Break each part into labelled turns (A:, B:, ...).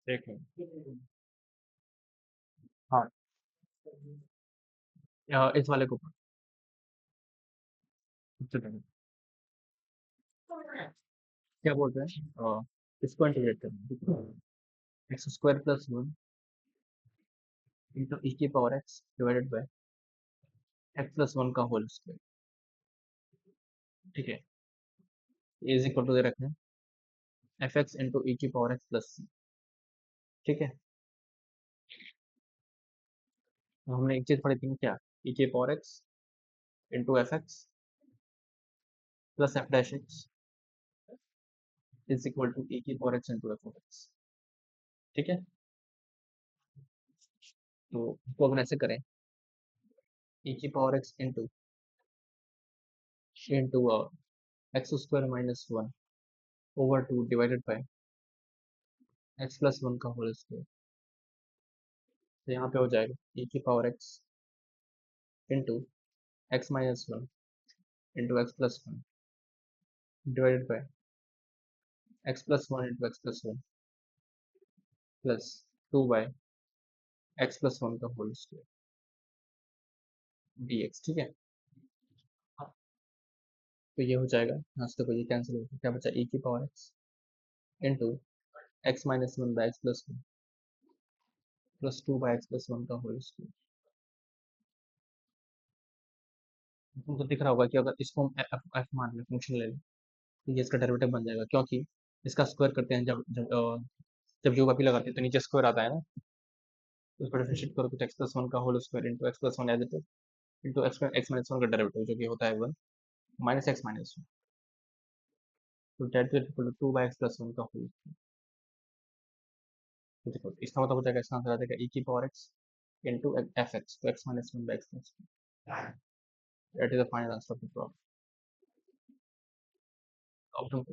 A: एक मिनट। हाँ, इस वाले को पढ़। क्या बोलते हैं इसको इंटीग्रेट करना। X square plus one into e की power x divided by x plus one का होल स्क्वायर। ठीक है, इज इक्वल टू दे रखना एफ एक्स इंटू ई की पावर एक्स प्लस सी। ठीक है, तो हमने एक चीज पढ़ी थी क्या, ई की power x into f x plus f dash x is equal to e की power x into f of x. ठीक है, तो इसको अगर ऐसे करें, ई की power x into into x square minus one over two divided by x plus one का होल स्क्वायर। तो यहाँ पे हो जाएगा ई की power x into x minus one into x plus one divided by x plus one into x plus one plus two by x plus one का whole square d x. ठीक है, तो ये हो जाएगा, यहाँ से देखो ये कैंसिल होगा, क्या बचा ई की power x into x minus one by x plus one plus two by x plus one का होल स्क्वायर। तुमको दिख रहा होगा कि अगर इसको हम एफ मान लें, फंक्शन ले लें, तो ये इसका डेरिवेटिव बन जाएगा, क्योंकि इसका स्क्वायर करते हैं जब जो वापी लगाते हैं तो नीचे स्क्वायर आता है ना, तो उसको डिफरेंशिएट करो तो एक्स प्लस वन का whole square into x plus one as it is into x minus one का डेरिवेटिव जो कि होता है one minus x minus one, तो that is equal to two by x plus one का whole. तो देखो इसका मतलब हो जाएगा, इसका आंसर आ जाएगा ई की power x into f x तो x minus one by x plus one. That is the final answer of the problem. अब तुम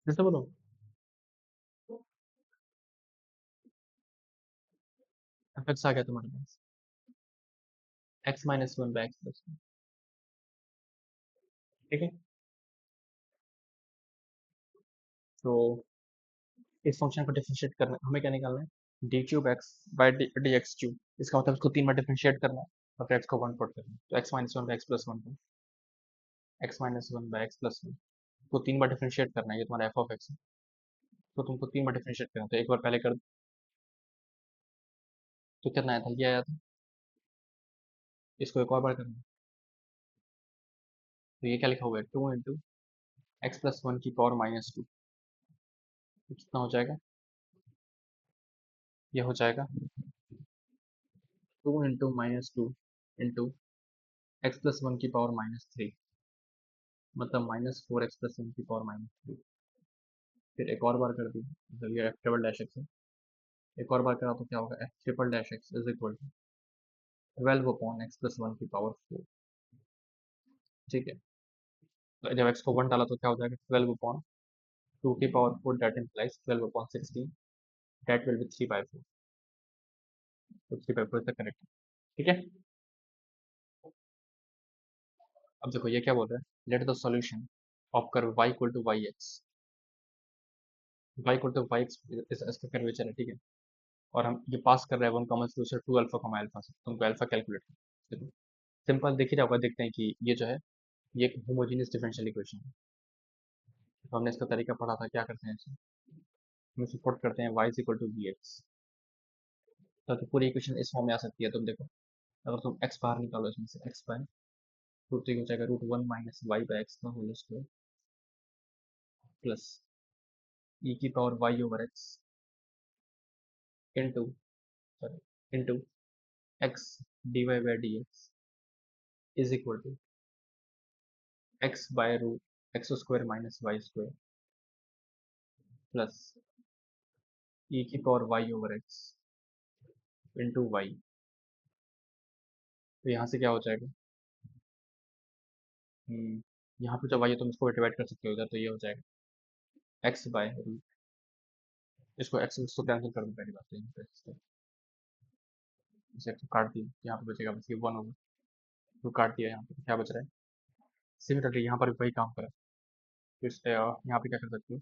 A: जैसे बोलो, एफ एक्स आ गया तुम्हारे पास x minus one by x plus one. ठीक है, तो इस फंक्शन को डिफरेंशिएट करना हमें क्या निकालना है, D cube x by d x cube. इसका मतलब इसको तीन बार डिफरेंशिएट करना है और फिर एक्स को वन पुट करना है, तो x minus one by x plus one को x minus one by x plus one को तीन बार डिफरेंशिएट करना है, ये तुम्हारा एफ ऑफ एक्स है, तो तुमको तीन बार डिफरेंशिएट करना है, तो एक बार पहले कर, तो कितना आया था, ये आया था, इसको एक और बार करना है, तो ये क्या लिखा हुआ है, two into x plus one की पावर माइनस टू, तो कितना हो जाएगा, ये हो जाएगा two into minus two into x plus one की पावर माइनस थ्री, मतलब minus four x plus one की पावर माइनस थ्री। फिर एक और बार कर दी, मतलब ये एफ डबल डैश एक्स है, एक और बार करा तो क्या होगा, f triple dash x is equal to twelve upon x plus one की पावर फोर। ठीक है, तो जब एक्स को वन डाला तो क्या हो जाएगा, ट्वेल्व अपॉन टू की power four, that implies twelve upon sixteen, that will be three by four, तो थ्री बाई फोर तक करेक्ट है। ठीक है, अब देखो ये क्या बोल रहा है, let the solution of curve y equal to y x, y equal to y x इसका कर्वेचर है। ठीक है, और हम ये पास कर रहे हैं one common solution to alpha comma alpha से, तुमको अल्फा कैलकुलेट करना। सिंपल देखिए जाओगा, देखते हैं कि ये जो है ये एक होमोजीनियस डिफरेंशियल इक्वेशन है। तो हमने इसका तरीका पढ़ा था, क्या करते हैं इसे, हम इसे पुट करते हैं y is equal to v x, तो पूरी इक्वेशन इस फॉर्म में आ सकती है। तुम देखो, अगर तुम x बाहर निकालो इसमें से, x बाय रूट थ्री हो जाएगा root one minus y by x का होल स्क्वायर प्लस ई की power y over x into, sorry, into x d y by d x is equal to x by root x square minus y square plus e की power y over x into y. तो यहाँ से क्या हो जाएगा, यहाँ पे जब y है तुम इसको डिवाइड कर सकते हो इधर, तो ये हो जाएगा एक्स बाय रूट, इसको एक्स इसको कैंसिल कर दो, पहली बात तो यहाँ पे इसे तो काट दिया, यहाँ पे बचेगा बस ये वन होगा, तो काट दिया, यहाँ पे क्या बच रहा है, सिमिलरली यहाँ पर भी वही काम करा, तो इस यहाँ पे क्या कर सकते हो,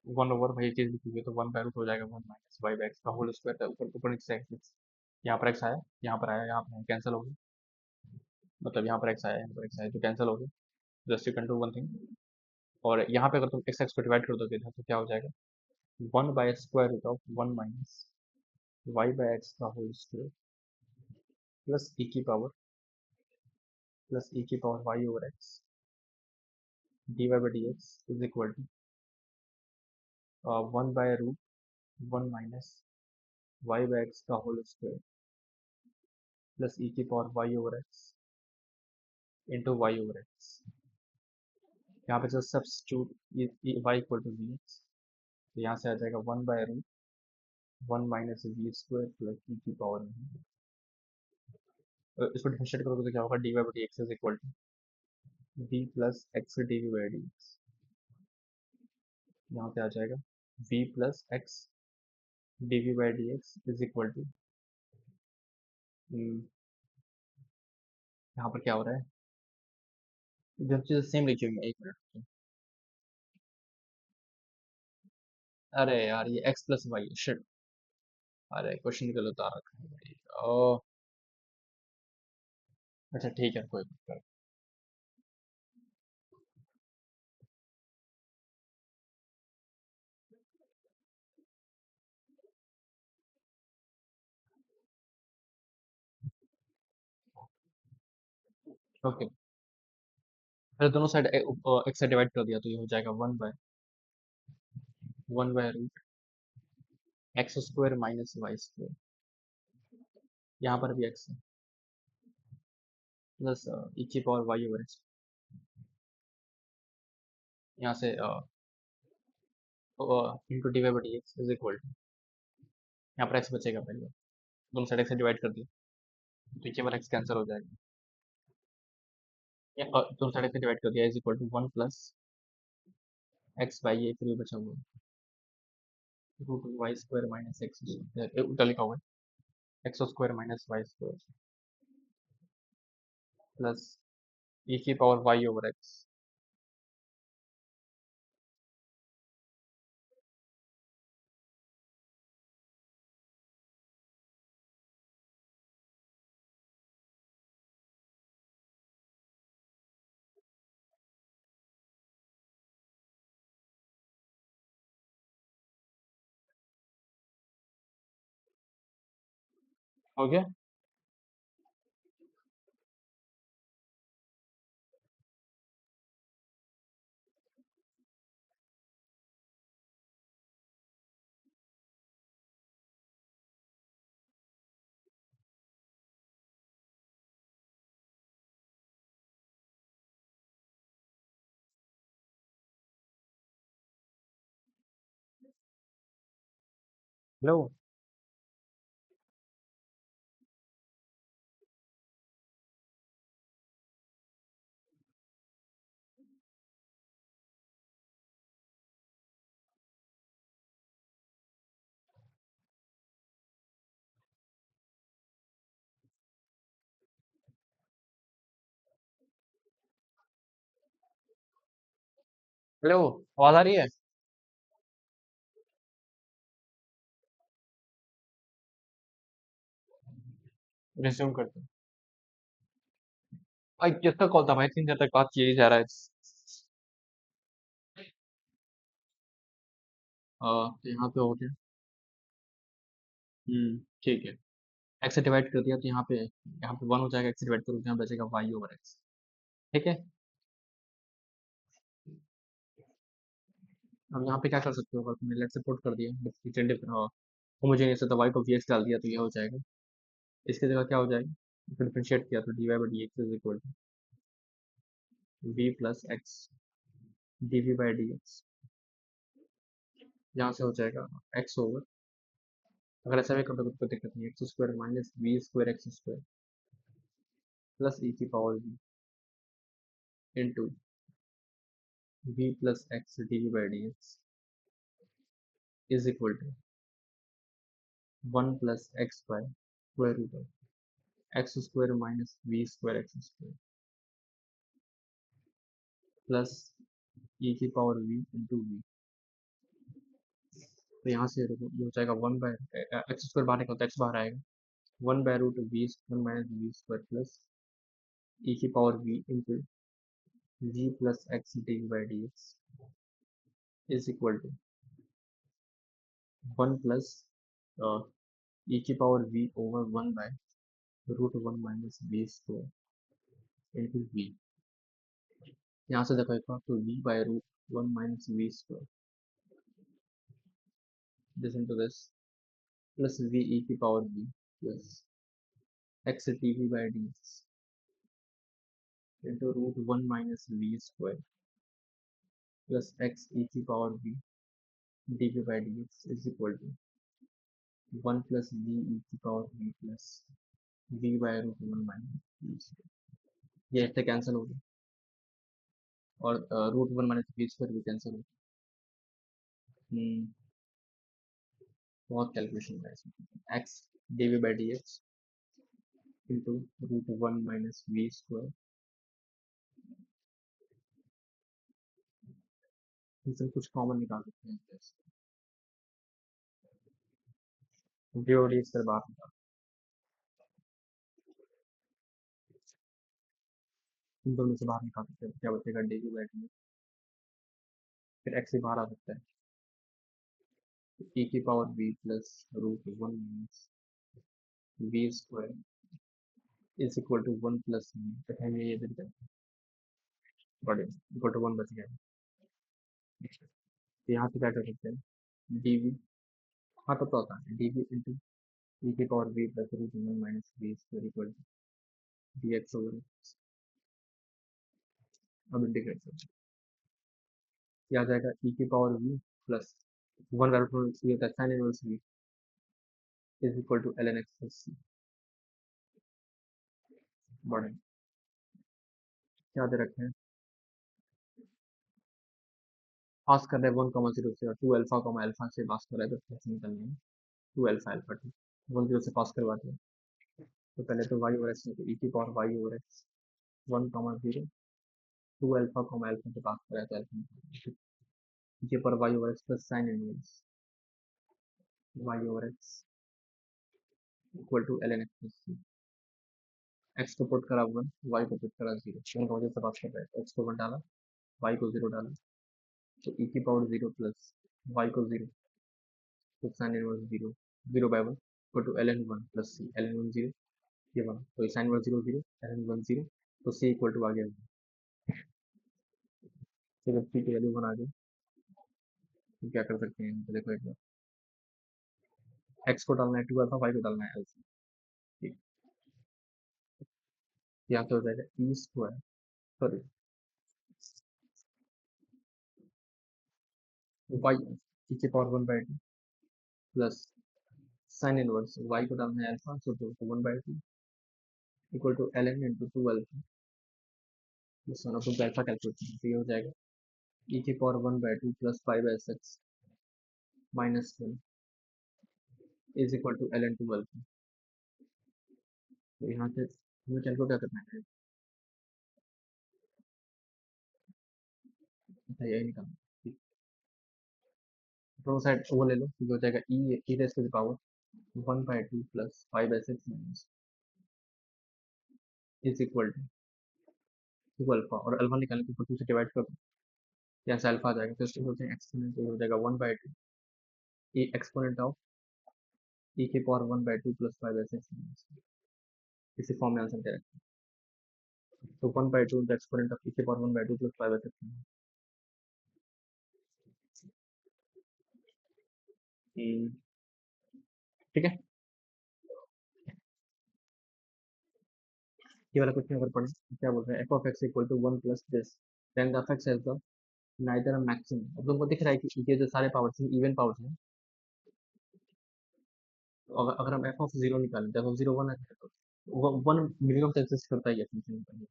A: 1 ओवर भाई चीज़ लिखी हुई है तो 1/√, हो जाएगा 1 - y/x का होल स्क्वायर था, ऊपर ऊपर नीचे एक्स, यहाँ पर एक्स आया, यहाँ पर आया, यहाँ पर कैंसिल हो गया, मतलब यहाँ पर एक्स आया, यहाँ पर एक्स आया, तो कैंसिल हो गया। Just you can do one thing, और यहाँ पे अगर तुम एक्स एक्स को डिवाइड कर दोगे इधर, तो क्या हो जाएगा, 1/√(1 - y/x का होल स्क्वायर प्लस e की power y/x dy/dx is equal to 1/√(1 - y/x का होल स्क्वायर प्लस e की पावर y/x इंटू y/x। यहाँ पे जो सब्स्टिट्यूट y=vx, तो यहाँ से आ जाएगा 1/√(1 - v स्क्वायर प्लस e की पावर, इसको डिफरेंशिएट करोगे तो क्या होगा, dy/dx is equal to v plus x dv/dx। यहाँ पे आ जाएगा v plus x dv/dx is equal to, यहाँ पर क्या हो रहा है, जब चीज़ सेम लिखी हुई है, 1 मिनट। अरे यार ये x प्लस वाई, शिट, अरे क्वेश्चन गलत उतार रखा है भाई। ओ अच्छा ठीक है, कोई बात नहीं। ओके, फिर दोनों साइड एक्स से डिवाइड कर दिया तो ये हो जाएगा 1/√(1 - x square minus y square, यहाँ पर भी एक्स है, प्लस e की पावर y/x, यहाँ से into dy/dx is equal to, यहाँ पर एक्स बचेगा पहले, दोनों साइड एक्स से डिवाइड कर दिया तो ये वाला एक्स कैंसिल हो जाएगा, दोनों साइड एक्स से डिवाइड कर दिया is equal to 1 plus x by a, फिर भी बचा हुआ √(y² - x स्क्वायर, उल्टा लिखा हुआ है, x² - y² प्लस e की पावर y/x। हो गया, हेलो, हेलो, आवाज आ रही है, रिज्यूम करते हैं। भाई किसका कॉल था भाई, 3 देर तक बात किया ही जा रहा है। तो यहाँ पे हो गया, ठीक है, एक्स से डिवाइड कर दिया तो यहाँ पे 1 हो जाएगा, एक्स से डिवाइड करोगे तो यहाँ बचेगा y/x, ठीक है। अब यहाँ पे क्या कर सकते हो, अगर तुमने लेट से पुट कर दिया डिफरेंट होमोजेनियस है तो y को vx डाल दिया तो ये हो जाएगा, इसकी जगह क्या हो जाएगा, फिर डिफरेंशिएट किया तो dy/dx is equal to v plus x dv/dx, यहाँ से हो जाएगा x/, अगर ऐसा भी कर दो तो कोई दिक्कत नहीं, x² minus v square x square plus e की power v into v plus x dv/dx is equal to 1 plus x by square root of x² minus v square x square plus e की power v into we. तो यहाँ से देखो ये हो जाएगा 1 by x square बाहर निकलता है, एक्स बाहर आएगा, 1/√v² - प्लस ई की power v into v plus x d by d x is equal to 1 plus e की power v over 1/√1 - v² into v. यहाँ से देखो एक बार, तो v/√1 - v², this into this, plus v e की power v plus x d v by d x into √1 - v² plus x e की power v d v by d x is equal to 1 plus v e की power v plus v/√1 - v²। ये इससे cancel हो गया, और √1 - v² भी cancel हो गया। बहुत कैलकुलेशन है इसमें। X d v by d x into √1 - v², इससे कुछ कॉमन निकाल सकते हैं, डी और डी से बाहर निकाल, इन दोनों से बाहर निकाल सकते हैं, क्या बचेगा d v by d x, फिर एक्स से बाहर आ सकता है, ई की power v plus √1 - v² is equal to 1 plus v, तो हमें ये दिख जाएगा, बड़े इक्वल टू 1 बच गया। तो यहाँ से क्या कर सकते हैं, डी वी, हाँ तो होता है डी वी इंटू ई की power v plus √1 - v² equal to d x over, अब इंटीग्रेट करते हैं, क्या आ जाएगा, ई की पावर वी प्लस 1/√1 ये होता है sine inverse v is equal to l n x plus c. बड़े क्या दे रखे हैं, पास कर रहे हैं 1, 0 से, और 2 अल्फा, से पास कर रहे हैं, तो कैसे निकलने हैं, 2 अल्फा 1, 0 से पास करवा दिया, तो पहले तो वाई ओवर एक्स में, तो ई की power y over x 1, 0, 2 alpha, से पास कर रहा है, तो अल्फा ये पर y over x plus sine inverse y over x equal to l n x plus c. X को पुट करा 1, वाई को पुट करा 0, वन का वजह से पास कर रहा है, तो एक्स को 1 डाला, वाई को 0 डाला, तो ई की पावर 0 प्लस वाई को 0, तो sine inverse 0, 0/1 equal to l n 1 plus c, l n 1 0, ये 1, तो साइन इनवर्स 0 0, एल एन 1 0, तो सी इक्वल टू आ गया 1। तो जब सी की वैल्यू 1 आ गई, तो क्या कर सकते हैं, तो देखो एक बार, एक्स को डालना है 2 अल्फा, वाई को डालना है अल्फा, ठीक, यहाँ पे हो जाएगा e square, sorry y e की power 1/2 plus sine inverse y को डालना है अल्फा, सो तो 1/2 equal to l n into 2 alpha, इस दोनों को अल्फा कैलकुलेट करना, तो ये हो जाएगा ई की power 1/2 plus 5/6 -1 is equal to l n 2 alpha. तो यहाँ से हमें कैलकुलेट क्या करना है, अच्छा यही निकालना, ठीक, दोनों साइड वो ले लो, तो हो जाएगा e raise to the power 1/2 plus 5/6 minus is equal to 2 alpha, और अल्फा निकालने के ऊपर 2 से डिवाइड कर दो, यहाँ से अल्फा आ जाएगा, तो इसको बोलते हैं एक्सपोनेंट, तो हो जाएगा 1/2 ई एक्सपोनेंट ऑफ ई की पावर 1/2 प्लस 5/6 माइनस, इसी फॉर्म में आंसर दे रखा है, तो 1/2 इंटू एक्सपोनेंट ऑफ ई की पावर 1/2 प्लस 5/6, ठीक है। ये वाला क्वेश्चन अगर पढ़े, तो क्या बोल रहे हैं, f of x equal to 1 plus this, then the f x has the neither a maximum, अब तुमको दिख रहा है कि ये जो सारे पावर्स हैं इवन पावर्स हैं, तो अगर हम एफ ऑफ 0 निकालें, तो एफ ऑफ 0 1 है, तो वो 1 मिनिमम तो एग्जिस्ट करता ही है फंक्शन का,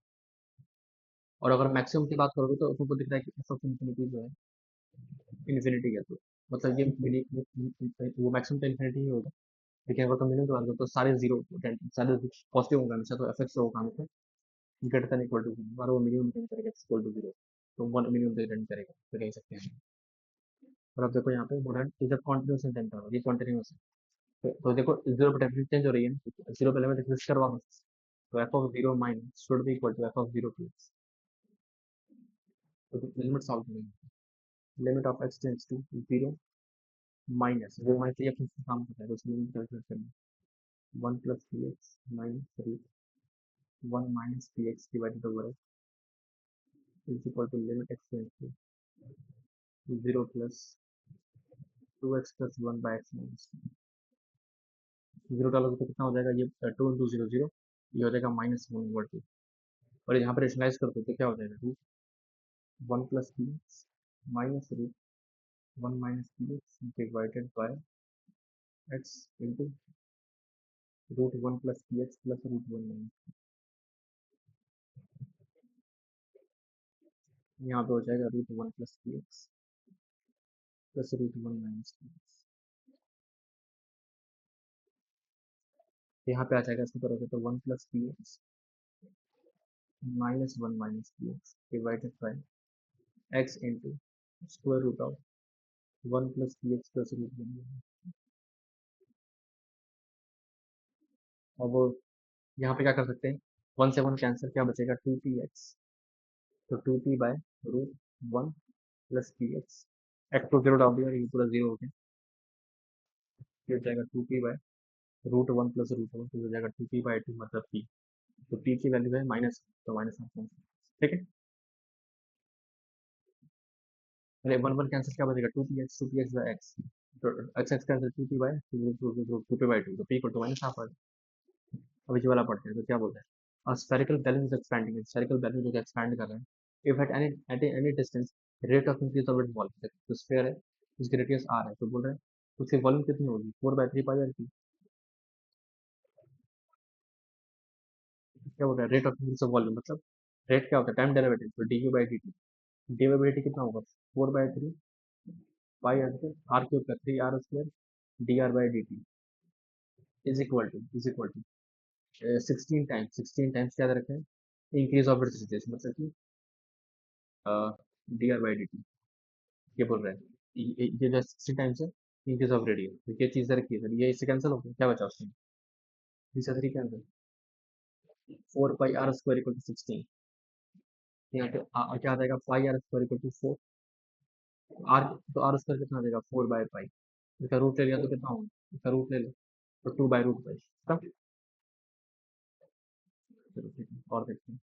A: और अगर मैक्सिमम की बात करोगे, तो तुमको दिख रहा है कि एफ ऑफ इन्फिनिटी जो है इन्फिनिटी है, तो मतलब ये वो मैक्सिमम तो इन्फिनिटी ही होगा, लेकिन अगर तुम मिनिमम की बात करो, तो सारे जीरो, सारे पॉजिटिव होगा हमेशा, तो एफ एक्स होगा हमेशा ग्रेटर देन इक्वल टू 0, और वो मिनिमम टेम्परेचर इक्वल टू 0, तो 1 मिनिमम तक रिटर्न करेगा, तो कह सकते हैं। और अब देखो यहाँ पे बोल रहा है इज अ कॉन्टिन्यूस इंटरवल, ये कॉन्टिन्यूस है। तो देखो जीरो पर डेफिनेट चेंज हो रही है ना, जीरो पहले मैं फिक्स करवा दूँ। तो f of zero minus should be equal to f of zero plus, तो लिमिट सॉल्व करेंगे। Limit of x tends to zero minus वो माइनस ये अपने काम करता है, तो उसमें लिमिट कैलकुलेट करना है। 1 plus p x minus 3 1 minus p x divided over x is equal to limit x tends to zero plus 2x plus 1 by x minus zero डालोगे तो कितना हो जाएगा, ये 2 इंटू जीरो जीरो, ये हो जाएगा -1/2। और यहाँ पर रेशनलाइज कर दो तो क्या हो जाएगा, root 1 plus p x minus root 1 minus p x divided by x into root 1 plus p x plus root 1 minus, यहाँ पे हो जाएगा root 1 plus p x plus root 1 minus p x. यहाँ पे आ जाएगा, इसको करोगे तो 1 plus p x minus 1 minus p x divided by x into square root of 1 plus p x plus root 1। और वो यहाँ पे क्या कर सकते हैं, 1 से 1 कैंसिल, क्या बचेगा 2px, तो 2p by root 1 plus p x, x को जीरो डाल दिया, ये पूरा जीरो हो गया, फिर जाएगा 2p by root 1 plus root 1, तो हो जाएगा 2p बाय 2 मतलब p, तो p की वैल्यू है माइनस, तो माइनस में, ठीक है। अरे 1 1 कैंसिल, क्या बचेगा 2px बाय एक्स, तो x x cancel 2p by 2p by 2, तो p equal to minus half आ गया। अभी जो वाला पढ़ते हैं तो क्या बोलते हैं, spherical balloon is expanding, spherical balloon जो एक्सपैंड कर रहे हैं, if at any distance rate of increase of its volume, तो स्फीयर है, उसकी रेडियस r है, तो बोल रहे हैं उसकी वॉल्यूम कितनी होगी 4/3 पाई आर की। क्या बोल रहा है, rate of increase of volume मतलब रेट क्या होता है, टाइम डेरिवेटिव, तो d u by d t, d y by d कितना होगा 4/3 पाई आर, आर क्यूब का 3r² d r by d t is equal to 16 times क्या रखें इंक्रीज ऑफ इट्स रेडियस, मतलब कि d r by d t, ये बोल रहा है ये जो 60 टाइम्स है इंक्रीज ऑफ रेडियस, तो ये चीज़ रखी है सर, ये इससे कैंसिल हो गया, क्या बचा उसमें 3 cancel, 4 pi r² equal to 16, यहाँ पे क्या आ जाएगा पाई r² इक्वल टू 4, आर, तो r² कितना आ जाएगा 4/पाई, इसका रूट ले लिया तो कितना होगा, इसका रूट ले लो तो 2/√पाई, चलो ठीक है और देखते हैं।